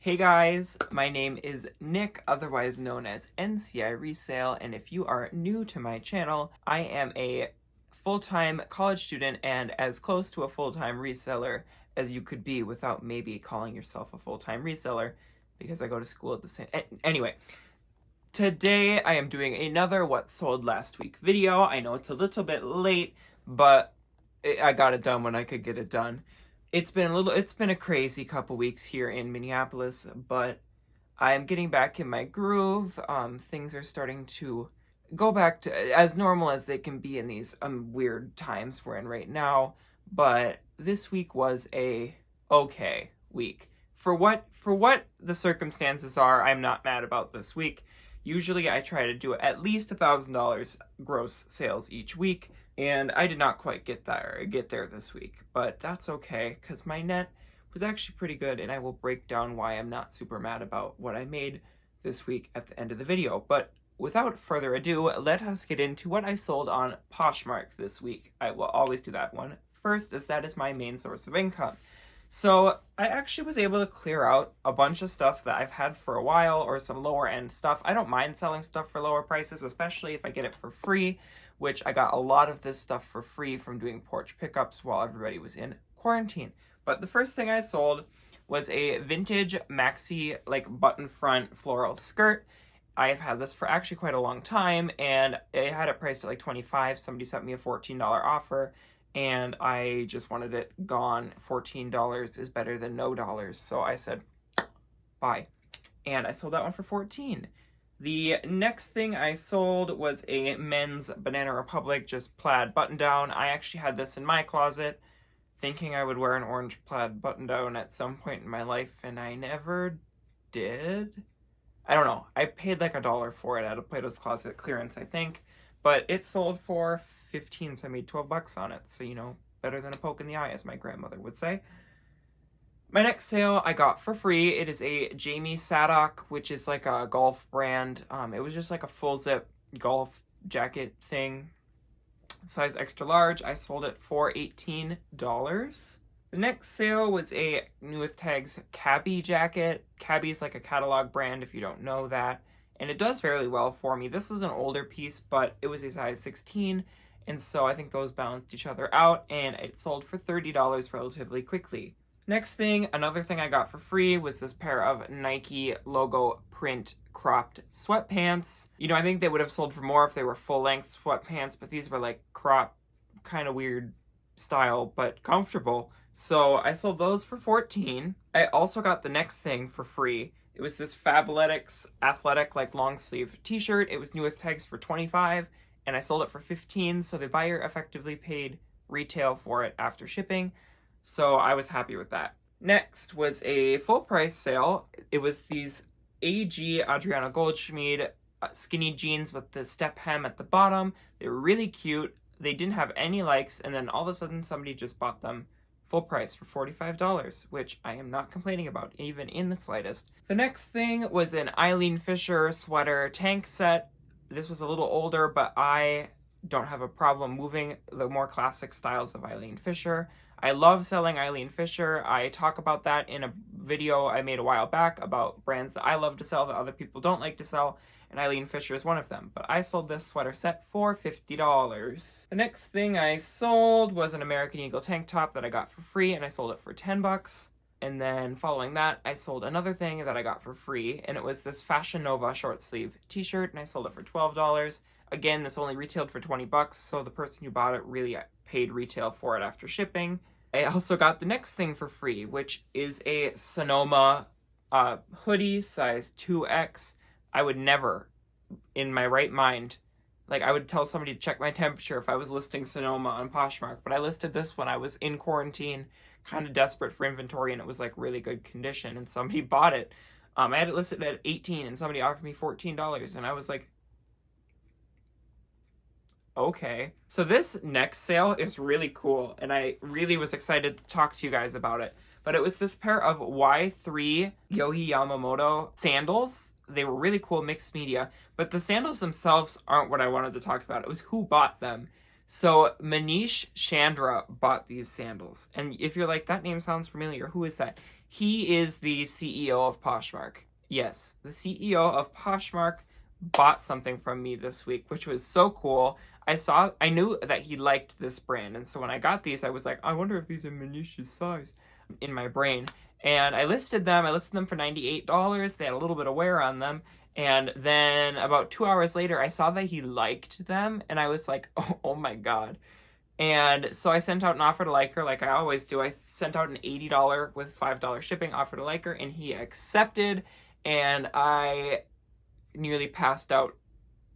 Hey guys, my name is Nick, otherwise known as NCI Resale, and if you are new to my channel, I am a full-time college student and as close to a full-time reseller as you could be without maybe calling yourself a full-time reseller, because I go to school at the same... Anyway, today I am doing another What Sold Last Week video. I know it's a little bit late, but I got it done when I could get it done. It's been a crazy couple weeks here in Minneapolis, but I'm getting back in my groove. Things are starting to go back to as normal as they can be in these weird times we're in right now. But this week was a okay week. For what the circumstances are, I'm not mad about this week. Usually I try to do at least $1,000 gross sales each week, and I did not quite get there this week, but that's okay because my net was actually pretty good, and I will break down why I'm not super mad about what I made this week at the end of the video. But without further ado, let us get into what I sold on Poshmark this week. I will always do that one first, as that is my main source of income. So I actually was able to clear out a bunch of stuff that I've had for a while, or some lower end stuff. I don't mind selling stuff for lower prices, especially if I get it for free, which I got a lot of this stuff for free from doing porch pickups while everybody was in quarantine. But the first thing I sold was a vintage maxi, like button front floral skirt. I've had this for actually quite a long time, and I had it priced at like $25. Somebody sent me a $14 offer, and I just wanted it gone. $14 is better than no dollars. So I said, bye. And I sold that one for $14. The next thing I sold was a men's Banana Republic, just plaid button down. I actually had this in my closet, thinking I would wear an orange plaid button down at some point in my life, and I never did. I don't know. I paid like $1 for it at a Plato's Closet clearance, I think. But it sold for $15, so I made $12 on it. So, you know, better than a poke in the eye, as my grandmother would say. My next sale I got for free. It is a Jamie Saddock, which is like a golf brand. It was just like a full zip golf jacket thing. Size extra large. I sold it for $18. The next sale was a New With Tags Cabby jacket. Cabby is like a catalog brand if you don't know that. And it does fairly well for me. This was an older piece, but it was a size 16. And so I think those balanced each other out. And it sold for $30 relatively quickly. Next thing, another thing I got for free was this pair of Nike logo print cropped sweatpants. You know, I think they would have sold for more if they were full-length sweatpants, but these were like crop, kind of weird style, but comfortable. So I sold those for $14. I also got the next thing for free. It was this Fabletics athletic, like long sleeve t-shirt. It was New With Tags for $25, and I sold it for $15, so the buyer effectively paid retail for it after shipping. So I was happy with that. Next was a full price sale. It was these AG Adriana Goldschmied skinny jeans with the step hem at the bottom. They were really cute. They didn't have any likes, and then all of a sudden somebody just bought them full price for $45, which I am not complaining about, even in the slightest. The next thing was an Eileen Fisher sweater tank set. This was a little older, but I don't have a problem moving the more classic styles of Eileen Fisher. I love selling Eileen Fisher. I talk about that in a video I made a while back about brands that I love to sell that other people don't like to sell, and Eileen Fisher is one of them. But I sold this sweater set for $50. The next thing I sold was an American Eagle tank top that I got for free, and I sold it for $10. And then following that, I sold another thing that I got for free, and it was this Fashion Nova short sleeve t-shirt, and I sold it for $12. Again, this only retailed for $20, so the person who bought it really paid retail for it after shipping. I also got the next thing for free, which is a Sonoma hoodie, size 2X. I would never, in my right mind, like I would tell somebody to check my temperature if I was listing Sonoma on Poshmark, but I listed this when I was in quarantine, kind of desperate for inventory, and it was like really good condition, and somebody bought it. I had it listed at $18, and somebody offered me $14, and I was like, okay. So this next sale is really cool, and I really was excited to talk to you guys about it. But it was this pair of Y3 Yohei Yamamoto sandals. They were really cool, mixed media, but the sandals themselves aren't what I wanted to talk about. It was who bought them. So Manish Chandra bought these sandals. And if you're like, that name sounds familiar, who is that? He is the CEO of Poshmark. Yes, the CEO of Poshmark bought something from me this week, which was so cool. I knew that he liked this brand. And so when I got these, I was like, I wonder if these are Manish's size in my brain. And I listed them for $98. They had a little bit of wear on them. And then about 2 hours later, I saw that he liked them, and I was like, oh my God. And so I sent out an offer to like her, like I always do. I sent out an $80 with $5 shipping offer to like her, and he accepted, and I nearly passed out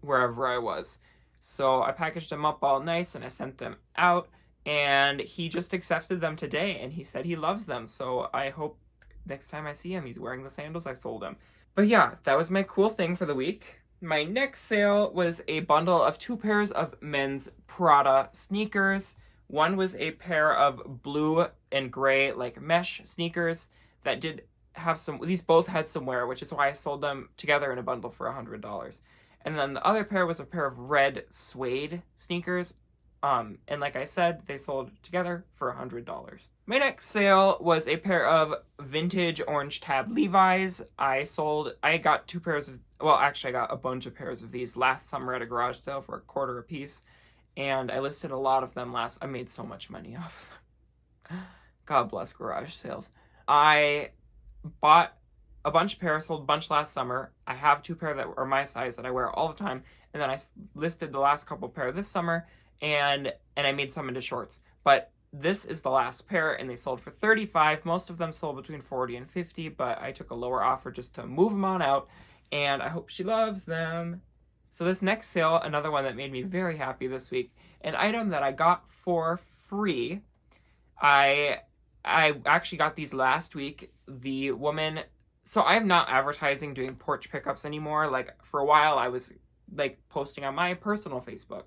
wherever I was. So I packaged them up all nice, and I sent them out, and he just accepted them today, and he said he loves them. So I hope next time I see him, he's wearing the sandals I sold him. But yeah, that was my cool thing for the week. My next sale was a bundle of 2 pairs of men's Prada sneakers. One was a pair of blue and gray like mesh sneakers that did have some, these both had some wear, which is why I sold them together in a bundle for $100. And then the other pair was a pair of red suede sneakers. And like I said, they sold together for $100. My next sale was a pair of vintage orange tab Levi's. I got 2 pairs of, well, actually I got a bunch of pairs of these last summer at a garage sale for $0.25 a piece. And I listed a lot of them I made so much money off of them. God bless garage sales. I bought a bunch of pairs, sold a bunch last summer. I have 2 pair that are my size that I wear all the time. And then I listed the last couple pair this summer, and I made some into shorts. But this is the last pair, and they sold for $35. Most of them sold between $40 and $50, but I took a lower offer just to move them on out, and I hope she loves them. So this next sale, another one that made me very happy this week, an item that I got for free. I actually got these last week. The woman, so I'm not advertising doing porch pickups anymore. Like for a while I was like posting on my personal Facebook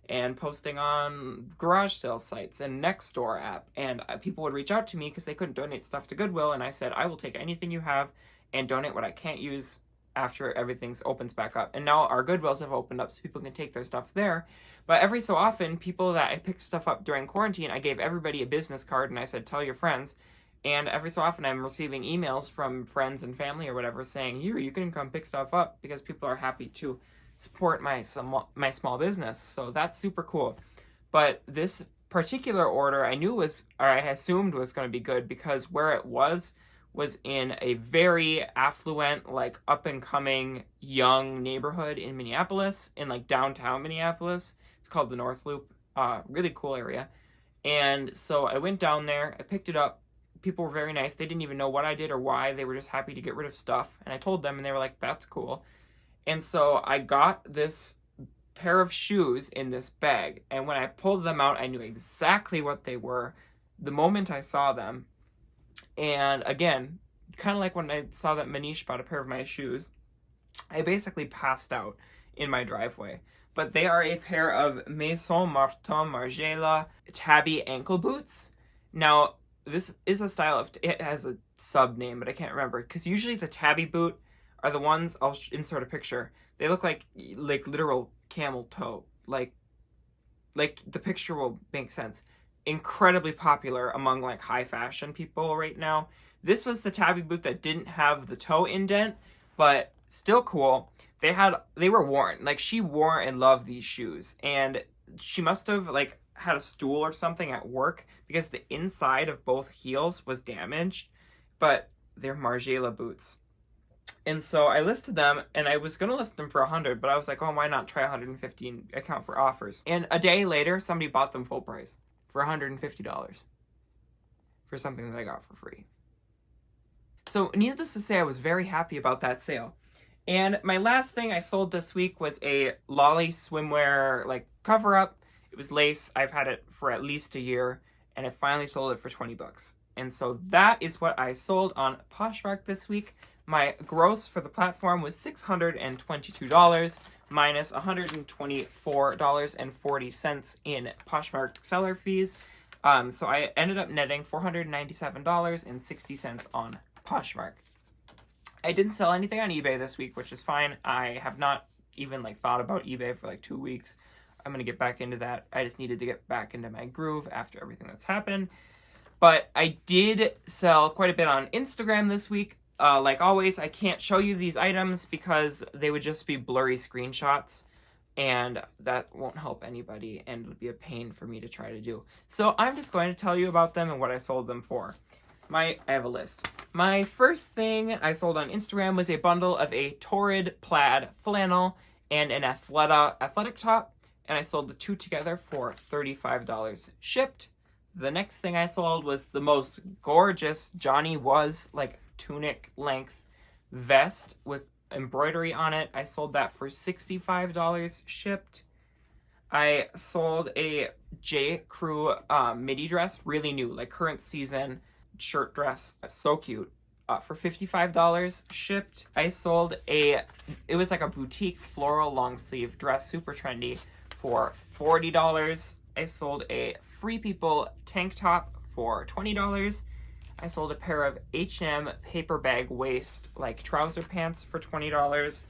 and posting on garage sale sites and Nextdoor app, and people would reach out to me because they couldn't donate stuff to Goodwill, and I said I will take anything you have and donate what I can't use after everything opens back up. And now our Goodwills have opened up so people can take their stuff there. But every so often, people that I picked stuff up during quarantine, I gave everybody a business card and I said, tell your friends. And every so often I'm receiving emails from friends and family or whatever saying, here, you can come pick stuff up, because people are happy to support my small business. So that's super cool. But this particular order I knew was, or I assumed was going to be good, because where it was in a very affluent, like up and coming young neighborhood in Minneapolis, in like downtown Minneapolis. It's called the North Loop. Really cool area. And so I went down there, I picked it up. People were very nice. They didn't even know what I did or why. They were just happy to get rid of stuff. And I told them, and they were like, that's cool. And so I got this pair of shoes in this bag. And when I pulled them out, I knew exactly what they were the moment I saw them. And again, kind of like when I saw that Manish bought a pair of my shoes, I basically passed out in my driveway. But they are a pair of Maison Martin Margiela tabby ankle boots. Now, this is a style of, it has a sub name, but I can't remember, because usually the tabby boot are the ones, I'll insert a picture, they look like literal camel toe, like the picture will make sense. Incredibly popular among like high fashion people right now. This was the tabby boot that didn't have the toe indent, but still cool. They were worn. Like she wore and loved these shoes, and she must have like had a stool or something at work, because the inside of both heels was damaged, but they're Margiela boots. And so I listed them, and I was going to list them for $100, but I was like, oh, why not try $150 and account for offers? And a day later, somebody bought them full price for $150 for something that I got for free. So needless to say, I was very happy about that sale. And my last thing I sold this week was a Lolly swimwear like cover-up. It was lace. I've had it for at least a year, and I finally sold it for $20. And so that is what I sold on Poshmark this week. My gross for the platform was $622 minus $124.40 in Poshmark seller fees. So I ended up netting $497.60 on Poshmark. I didn't sell anything on eBay this week, which is fine. I have not even like thought about eBay for like 2 weeks. I'm going to get back into that. I just needed to get back into my groove after everything that's happened. But I did sell quite a bit on Instagram this week. Like always, I can't show you these items because they would just be blurry screenshots, and that won't help anybody, and it'll be a pain for me to try to do. So I'm just going to tell you about them and what I sold them for. I have a list. My first thing I sold on Instagram was a bundle of a Torrid plaid flannel and an athletic top, and I sold the two together for $35 shipped. The next thing I sold was the most gorgeous Johnny Was like tunic length vest with embroidery on it. I sold that for $65 shipped. I sold a J. Crew midi dress, really new, like current season shirt dress, so cute, for $55 shipped. I sold it was like a boutique floral long sleeve dress, super trendy, for $40. I sold a Free People tank top for $20. I sold a pair of H&M paper bag waist like trouser pants for $20.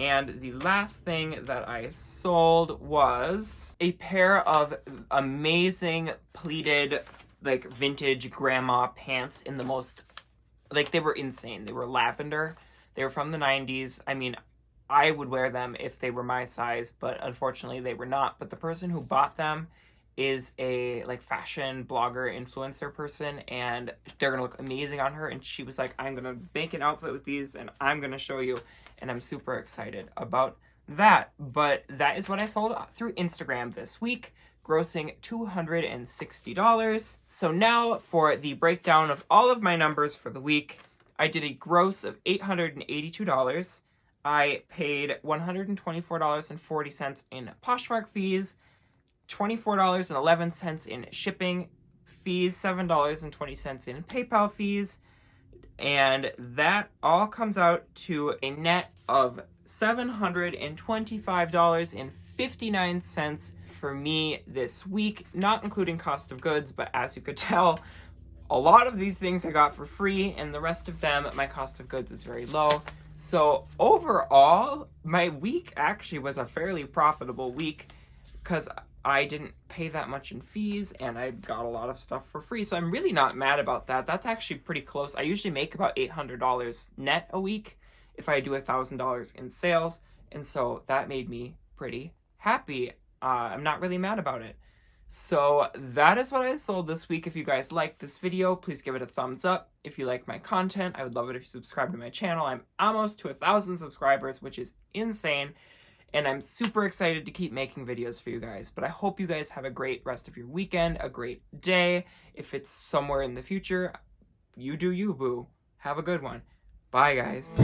And the last thing that I sold was a pair of amazing pleated like vintage grandma pants in the most, like, they were insane. They were lavender. They were from the 90s. I mean, I would wear them if they were my size, but unfortunately they were not. But the person who bought them is a like fashion blogger influencer person, and they're gonna look amazing on her, and she was like, I'm gonna make an outfit with these and I'm gonna show you, and I'm super excited about that. But that is what I sold through Instagram this week, grossing $260. So now for the breakdown of all of my numbers for the week. I did a gross of $882. I paid $124.40 in Poshmark fees, $24.11 in shipping fees, $7.20 in PayPal fees, and that all comes out to a net of $725.59 for me this week, not including cost of goods. But as you could tell, a lot of these things I got for free, and the rest of them, my cost of goods is very low. So overall, my week actually was a fairly profitable week because I didn't pay that much in fees and I got a lot of stuff for free. So I'm really not mad about that. That's actually pretty close. I usually make about $800 net a week if I do $1,000 in sales. And so that made me pretty happy. I'm not really mad about it. So that is what I sold this week. If you guys liked this video, please give it a thumbs up. If you like my content, I would love it if you subscribe to my channel. I'm almost to 1,000 subscribers, which is insane. And I'm super excited to keep making videos for you guys. But I hope you guys have a great rest of your weekend, a great day. If it's somewhere in the future, you do you, boo. Have a good one. Bye, guys.